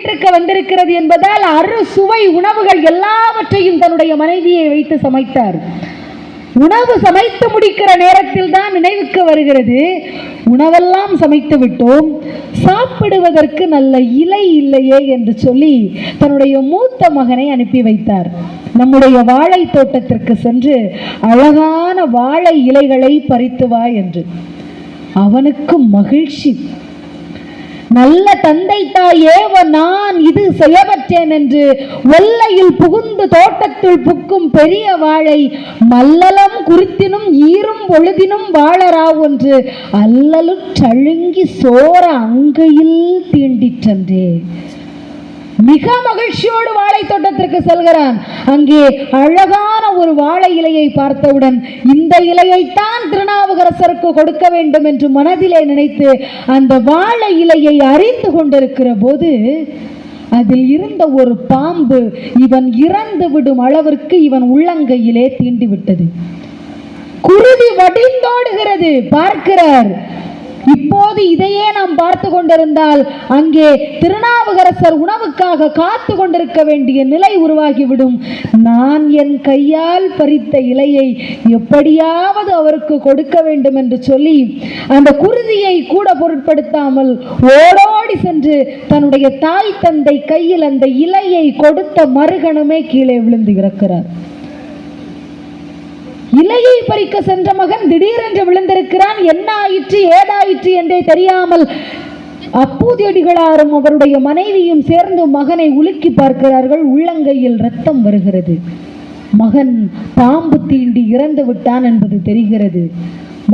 வரவேற்றிருக்க வந்திருக்கிறது என்பதால் அறுசுவை உணவுகள் எல்லாவற்றையும் தன்னுடைய மனைவியை வைத்து சமைத்தார். உணவு சமைத்து முடிக்கிற நேரத்தில் தான் நினைவுக்கு வருகிறது, உணவெல்லாம் சமைத்து விட்டோம், சாப்பிடுவதற்கு நல்ல இலை இல்லையே என்று சொல்லி தன்னுடைய மூத்த மகனை அனுப்பி வைத்தார். நம்முடைய வாழை தோட்டத்திற்கு சென்று அழகான வாழை இலைகளை பறித்து வா என்று. அவனுக்கு மகிழ்ச்சி. நல்ல தந்தை தாயேவ நான் இது செய்யப்பட்டேன் என்று வெள்ளையில் புகுந்து தோட்டத்துள் புக்கும் பெரிய வாழை மல்லலம் குறித்தினும் ஈரும் பொழுதினும் வாழரா ஒன்று அல்லலும் சழுங்கி சோர அங்கையில் தீண்டிற்றன்றே. மிக மகிழ்ச்சியோடு வாழை தோட்டத்திற்கு செல்கிறான். அங்கே அழகான ஒரு வாழை இலையை பார்த்தவுடன் இந்த இலையைத்தான் திருநாவுக்கரசருக்கு கொடுக்க வேண்டும் என்று மனதிலே நினைத்து அந்த வாழை இலையை அறிந்து கொண்டிருக்கிற போது அதில் இருந்த ஒரு பாம்பு இவன் இறந்து விடும் அளவிற்கு இவன் உள்ளங்கையிலே தீண்டிவிட்டது. குருதி வடிந்தோடுகிறது. பார்க்கிறார். இப்போது இதையே நாம் பார்த்து கொண்டிருந்தால் அங்கே திருநாவுக்கரசர் உணவுக்காக காத்து கொண்டிருக்க வேண்டிய நிலை உருவாகிவிடும். நான் என் கையால் பறித்த இலையை எப்படியாவது அவருக்கு கொடுக்க வேண்டும் என்று சொல்லி அந்த குருதியை கூட பொருட்படுத்தாமல் ஓடோடி சென்று தன்னுடைய தாய் தந்தை கையில் அந்த இலையை கொடுத்த மறுகணமே கீழே விழுந்து இறக்கிறார். இலையை பறிக்க சென்ற மகன் திடீரென்று விழுந்திருக்கிறான். என்ன ஆயிற்று ஏதாயிற்று என்றே தெரியாமல் அப்பூதியடிகளாரும் அவருடைய மனைவியும் சேர்ந்து மகனை உலுக்கி பார்க்கிறார்கள். உள்ளங்கையில் ரத்தம் வருகிறது. மகன் பாம்பு தீண்டி இறந்து விட்டான் என்பது தெரிகிறது.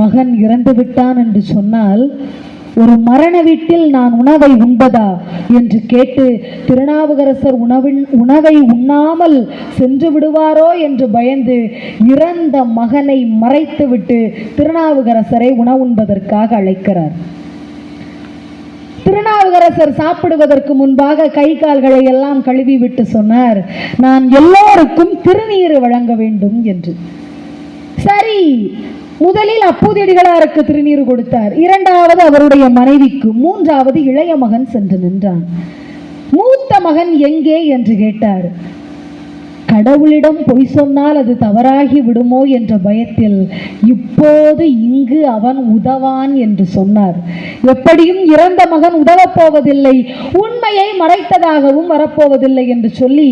மகன் இறந்து விட்டான் என்று சொன்னால் ஒரு மரண வீட்டில் நான் உணவை உண்பதா என்று கேட்டு திருநாவுக்கரசர் உணவை உண்ணாமல் சென்று விடுவாரோ என்று பயந்து இறந்த மகனை மறைத்துவிட்டு திருநாவுக்கரசரை உணவுண்பதற்காக அழைக்கிறார். திருநாவுக்கரசர் சாப்பிடுவதற்கு முன்பாக கை கால்களை எல்லாம் கழுவி விட்டு சொன்னார், நான் எல்லோருக்கும் திருநீர் வழங்க வேண்டும் என்று. சரி, முதலில் அப்பூதியடிகளாருக்கு திருநீர் கொடுத்தார். இரண்டாவது அவருடைய மனைவிக்கு, மூன்றாவது இளைய மகன் சென்று நின்றான். மூத்த மகன் எங்கே என்று கேட்டார். கடவுளிடம் பொய் சொன்னால் அது தவறாகி விடுமோ என்ற பயத்தில் இப்போது இங்கு அவன் உதவான் என்று சொன்னார். எப்படியும் இறந்த மகன் உதவப் போவதில்லை, உண்மையை மறைத்ததாகவும் வரப்போவதில்லை என்று சொல்லி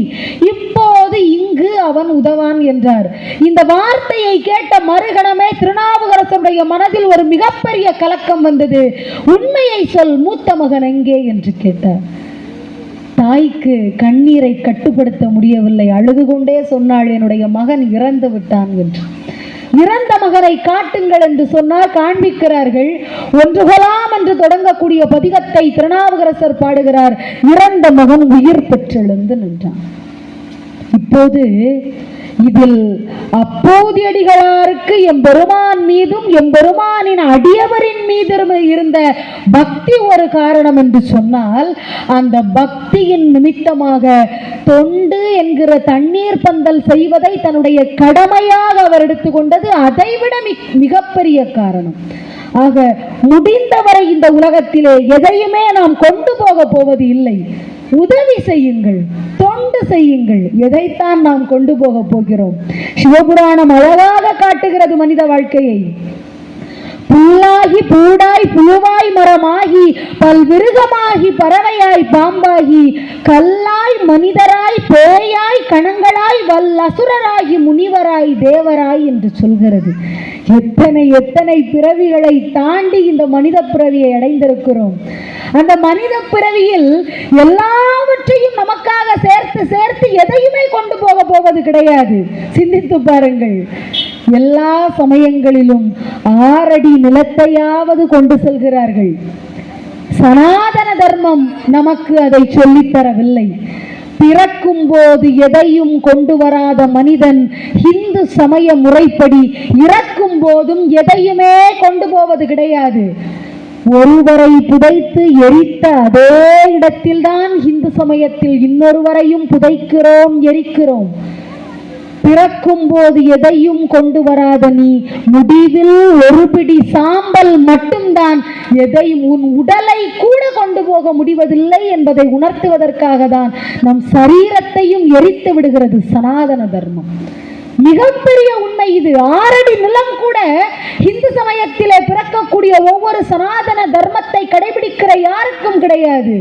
இப்போது இங்கு அவன் உதவான் என்றார். இந்த வார்த்தையை கேட்ட மறுகணமே திருநாவுக்கரசருடைய மனதில் ஒரு மிகப்பெரிய கலக்கம் வந்தது. உண்மையை சொல், மூத்த மகன் எங்கே என்று கேட்டார். தாய்க்கு கண்ணீரை கட்டுப்படுத்த முடியவில்லை. அழுது கொண்டே சொன்னாள், என்னுடைய மகன் இறந்து விட்டான் என்று. இறந்த மகனை காட்டுங்கள் என்று சொன்னால் காண்பிக்கிறார்கள். ஒன்றுகளாம் என்று தொடங்கக்கூடிய பதிகத்தை திருநாவுக்கரசர் பாடுகிறார். இறந்த மகன் உயிர் பெற்றெழுந்து நின்றான். இப்போது இதில் அப்பூதியடிகளாருக்கு எம்பெருமான் மீதும் எம்பெருமானின் அடியவரின் மீதும் இருந்த பக்தி ஒரு காரணம் என்று சொன்னால், அந்த பக்தியின் நிமித்தமாக தொண்டு என்கிற தண்ணீர் பந்தல் செய்வதை தன்னுடைய கடமையாக அவர் எடுத்துக்கொண்டது அதைவிட மிகப்பெரிய காரணம். ஆக முடிந்தவரை இந்த உலகத்திலே எதையுமே நாம் கொண்டு போக போவது இல்லை. உதவி செய்யுங்கள், தொண்டு செய்யுங்கள். எதைத்தான் நாம் கொண்டு போக போகிறோம்? சிவபுராணம் அழகாக காட்டுகிறது மனித வாழ்க்கையை. புல்லாகி பூடாய் புழுவாய் மரமாகி பல்விருகமாகி பறவையாய் பாம்பாகி கல்லாய் மனிதராய் பேயாய் கணங்களாய் வல்லசுரராகி முனிவராய் தேவராய் என்று சொல்கிறது. எத்தனை எத்தனை பிறவிகளை தாண்டி இந்த மனித பிறவியை அடைந்திருக்கிறோம். அந்த மனித பிறவியில் எல்லாவற்றையும் நமக்காக சேர்த்து சேர்த்து எதையுமே கொண்டு போக போவது கிடையாது. சிந்தித்து பாருங்கள். எல்லா சமயங்களிலும் 6 அடி நிலத்தையாவது கொண்டு செல்கிறார்கள். சனாதன தர்மம் நமக்கு அதை சொல்லித்தரவில்லை. பிறக்கும் போது எதையும் கொண்டு வராத மனிதன் இந்து சமய முறைப்படி இறக்கும் போதும் எதையுமே கொண்டு போவது கிடையாது. ஒருவரை புதைத்து எரித்த அதே இடத்தில்தான் இந்து சமயத்தில் இன்னொருவரையும் புதைக்கிறோம், எரிக்கிறோம். பிறக்கும் போது எதையும் கொண்டு வராத நீ முடிவில் ஒரு பிடி சாம்பல் மட்டும்தான், எதையும் உன் உடலை கூட கொண்டு போக முடிவதில்லை என்பதை உணர்த்துவதற்காக தான் நம் சரீரத்தையும் எரித்து விடுகிறது சனாதன தர்மம். மிகப்பெரிய உண்மை இது. 6 அடி நிலம் கூட இந்து சமயத்திலே பிறக்கக்கூடிய ஒவ்வொரு சனாதன தர்மத்தை கடைபிடிக்கிற யாருக்கும் கிடையாது.